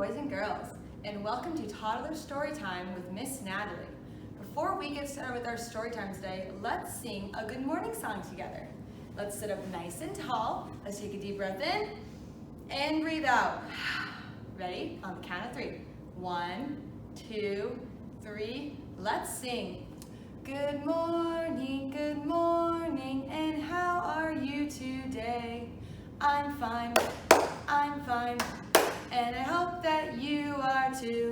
boys and girls, and welcome to Toddler Storytime with Miss Natalie. Before we get started with our storytime today, let's sing a good morning song together. Let's sit up nice and tall. Let's take a deep breath in and breathe out. Ready? On the count of 3. 1, 2, 3. Let's sing. Good morning, and how are you today? I'm fine, and I hope that you are too.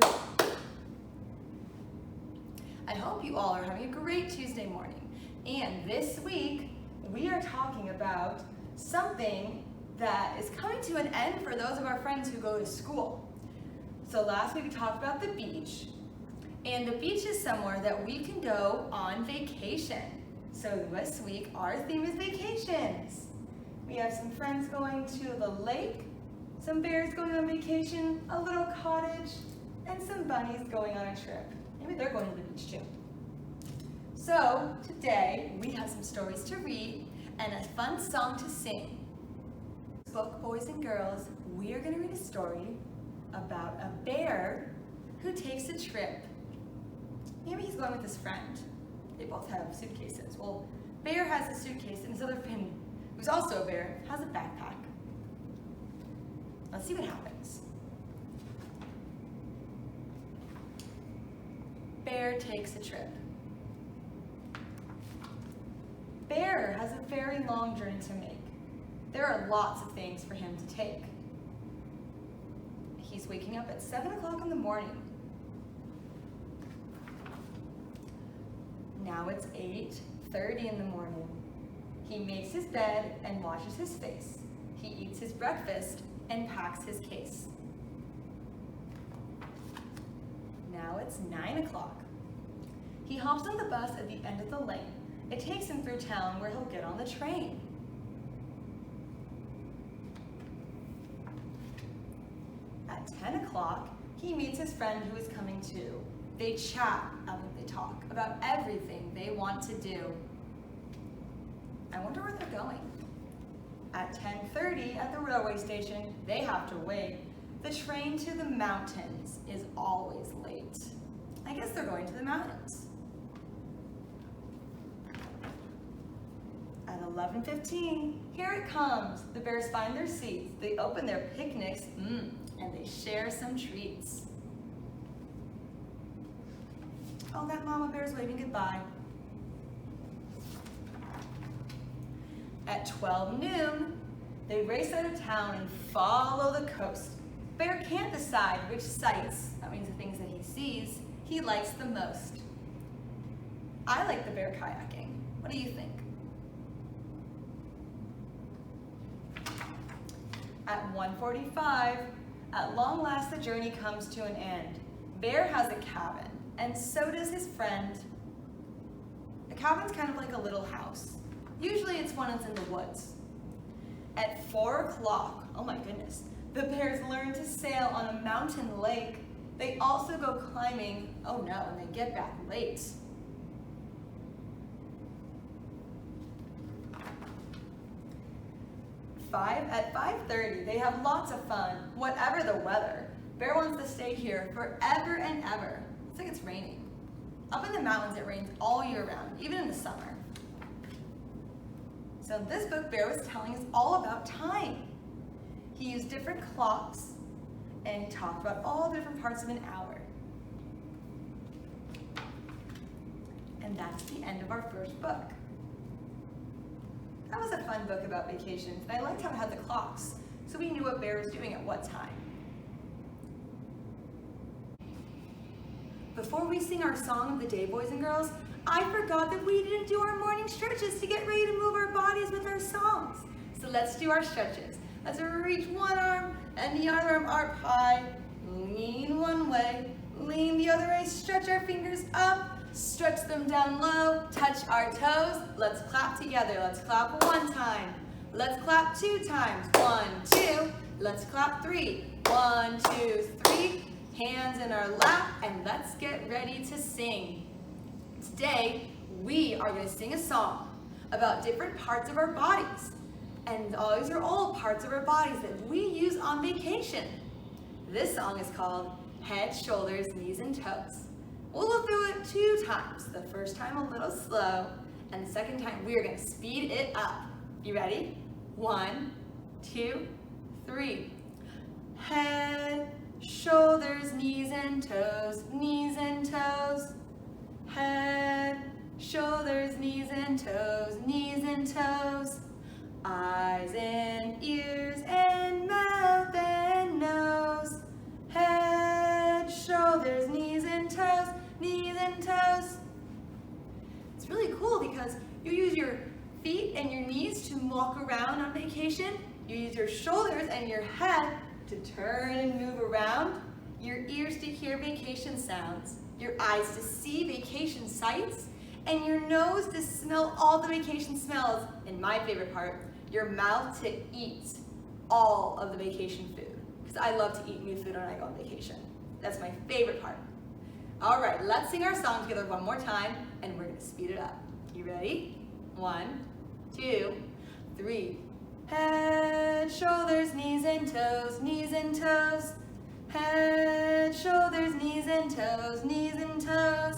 I hope you all are having a great Tuesday morning. And this week, we are talking about something that is coming to an end for those of our friends who go to school. So last week we talked about the beach. And the beach is somewhere that we can go on vacation. So this week, our theme is vacations. We have some friends going to the lake, some bears going on vacation, a little cottage, and some bunnies going on a trip. Maybe they're going to the beach too. So today, we have some stories to read and a fun song to sing. This book, boys and girls, we are going to read a story about a bear who takes a trip. Maybe he's going with his friend. They both have suitcases. Well, Bear has a suitcase and his other friend, who's also a bear, has a backpack. Let's see what happens. Bear takes a trip. Bear has a very long journey to make. There are lots of things for him to take. He's waking up at 7 o'clock in the morning. Now it's 8:30 in the morning. He makes his bed and washes his face. He eats his breakfast and packs his case. Now it's 9 o'clock. He hops on the bus at the end of the lane. It takes him through town where he'll get on the train. At 10 o'clock, he meets his friend who is coming too. They chat, they talk about everything they want to do. I wonder where they're going. At 10:30 at the railway station, they have to wait. The train to the mountains is always late. I guess they're going to the mountains. At 11:15, here it comes. The bears find their seats. They open their picnics, and they share some treats. Oh, that mama bear's waving goodbye. At 12 noon, they race out of town and follow the coast. Bear can't decide which sights, that means the things that he sees, he likes the most. I like the bear kayaking. What do you think? At 1:45, at long last the journey comes to an end. Bear has a cabin. And so does his friend. The cabin's kind of like a little house. Usually it's one that's in the woods. At 4 o'clock, oh my goodness, the bears learn to sail on a mountain lake. They also go climbing, oh no, and they get back late. At 5:30, they have lots of fun, whatever the weather. Bear wants to stay here forever and ever. It's like it's raining. Up in the mountains, it rains all year round, even in the summer. So in this book, Bear was telling us all about time. He used different clocks and he talked about all different parts of an hour. And that's the end of our first book. That was a fun book about vacations, and I liked how it had the clocks, so we knew what Bear was doing at what time. Before we sing our song of the day, boys and girls, I forgot that we didn't do our morning stretches to get ready to move our bodies with our songs. So let's do our stretches. Let's reach one arm and the other arm up high. Lean one way, lean the other way, stretch our fingers up, stretch them down low, touch our toes. Let's clap together. Let's clap 1 time. Let's clap 2 times. 1, 2. Let's clap 3. 1, 2, 3. Hands in our lap, and let's get ready to sing. Today, we are going to sing a song about different parts of our bodies. And these are all parts of our bodies that we use on vacation. This song is called Head, Shoulders, Knees, and Toes. We'll go through it 2 times. The first time a little slow, and the second time we are going to speed it up. You ready? 1, 2, 3. Head, shoulders, knees, and toes, knees and toes. Head, shoulders, knees, and toes, knees and toes. Eyes and ears and mouth and nose. Head, shoulders, knees and toes, knees and toes. It's really cool because you use your feet and your knees to walk around on vacation. You use your shoulders and your head to turn and move around. Your ears to hear vacation sounds. Your eyes to see vacation sights. And your nose to smell all the vacation smells. And my favorite part, your mouth to eat all of the vacation food. Because I love to eat new food when I go on vacation. That's my favorite part. All right, let's sing our song together one more time, and we're gonna speed it up. You ready? 1, 2, 3. Head, shoulders, knees and toes, knees and toes. Head, shoulders, knees and toes, knees and toes.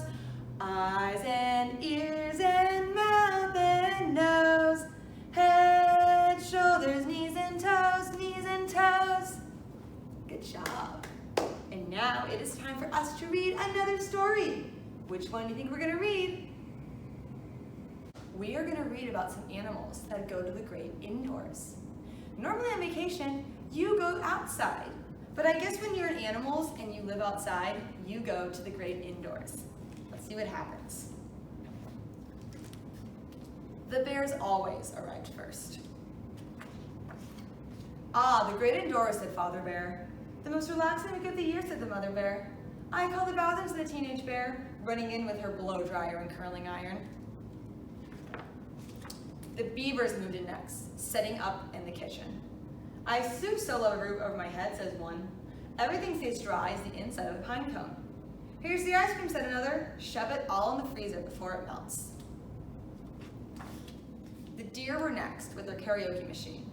Eyes and ears and mouth and nose. Head, shoulders, knees and toes, knees and toes. Good job. And now it is time for us to read another story. Which one do you think we're gonna read? We are gonna read about some animals that go to the great indoors. Normally on vacation, you go outside. But I guess when you're in animals and you live outside, you go to the great indoors. Let's see what happens. The bears always arrived first. Ah, the great indoors, said Father Bear. The most relaxing week of the year, said the Mother Bear. I call the bathroom, said the teenage bear, running in with her blow dryer and curling iron. The beavers moved in next, setting up in the kitchen. I assume so low a roof over my head, says one. Everything stays dry as the inside of the pine cone. Here's the ice cream, said another. Shove it all in the freezer before it melts. The deer were next with their karaoke machine.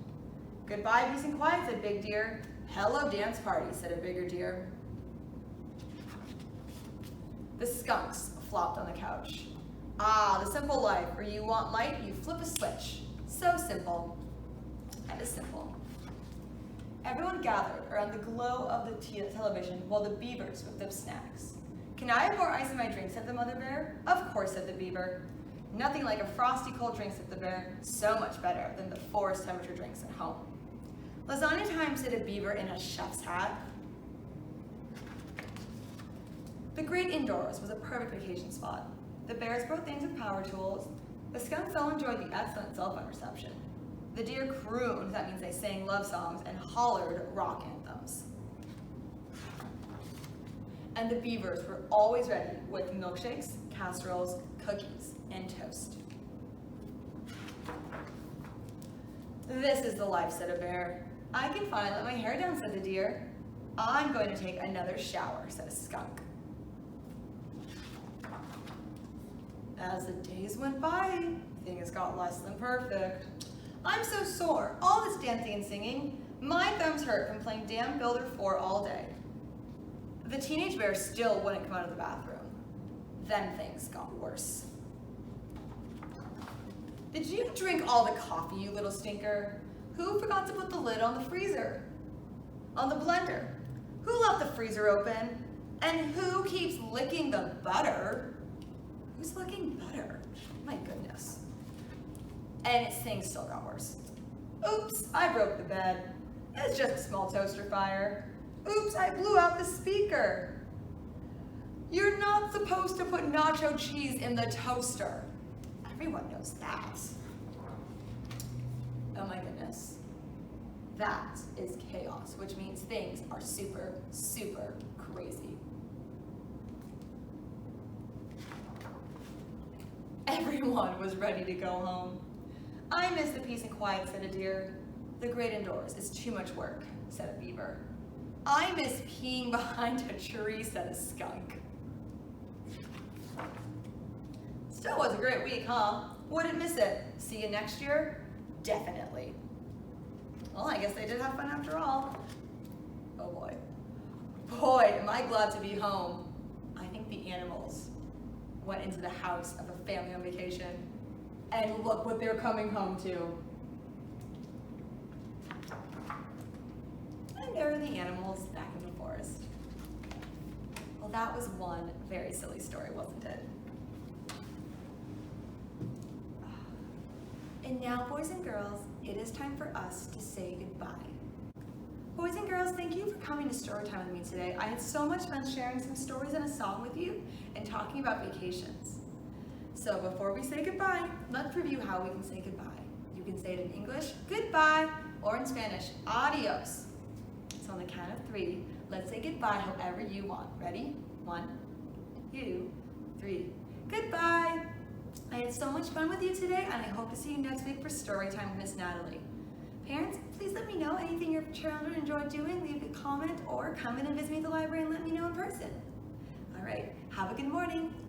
Goodbye, peace and quiet, said Big Deer. Hello, dance party, said a bigger deer. The skunks flopped on the couch. Ah, the simple life, where you want light, you flip a switch. So simple. That is simple. Everyone gathered around the glow of the television while the beavers whipped up snacks. Can I have more ice in my drink, said the Mother Bear. Of course, said the beaver. Nothing like a frosty cold drink, said the bear. So much better than the forest temperature drinks at home. Lasagna time, said a beaver in a chef's hat. The great indoors was a perfect vacation spot. The bears broke things with power tools. The skunks all enjoyed the excellent cell phone reception. The deer crooned, that means they sang love songs, and hollered rock anthems. And the beavers were always ready with milkshakes, casseroles, cookies, and toast. This is the life, said a bear. I can finally let my hair down, said the deer. I'm going to take another shower, said a skunk. As the days went by, things got less than perfect. I'm so sore, all this dancing and singing. My thumbs hurt from playing Damn Builder 4 all day. The teenage bear still wouldn't come out of the bathroom. Then things got worse. Did you drink all the coffee, you little stinker? Who forgot to put the lid on the freezer? On the blender? Who left the freezer open? And who keeps licking the butter? Who's licking butter? My goodness. And things still got worse. Oops, I broke the bed. It's just a small toaster fire. Oops, I blew out the speaker. You're not supposed to put nacho cheese in the toaster. Everyone knows that. Oh my goodness. That is chaos, which means things are super, super crazy. Everyone was ready to go home. I miss the peace and quiet, said a deer. The great indoors is too much work, said a beaver. I miss peeing behind a tree, said a skunk. Still was a great week, huh? Wouldn't miss it. See you next year? Definitely. Well, I guess they did have fun after all. Oh boy. Boy, am I glad to be home. I think the animals went into the house of a family on vacation, and look what they're coming home to. And there are the animals back in the forest. Well, that was one very silly story, wasn't it? And now, boys and girls, it is time for us to say goodbye. Boys and girls, thank you for coming to Storytime with me today. I had so much fun sharing some stories and a song with you and talking about vacations. So before we say goodbye, let's review how we can say goodbye. You can say it in English, goodbye, or in Spanish, adios. So on the count of 3, let's say goodbye however you want. Ready? 1, 2, 3. Goodbye! I had so much fun with you today, and I hope to see you next week for Storytime with Miss Natalie. Parents, please let me know anything your children enjoy doing. Leave a comment or come in and visit me at the library and let me know in person. All right, have a good morning.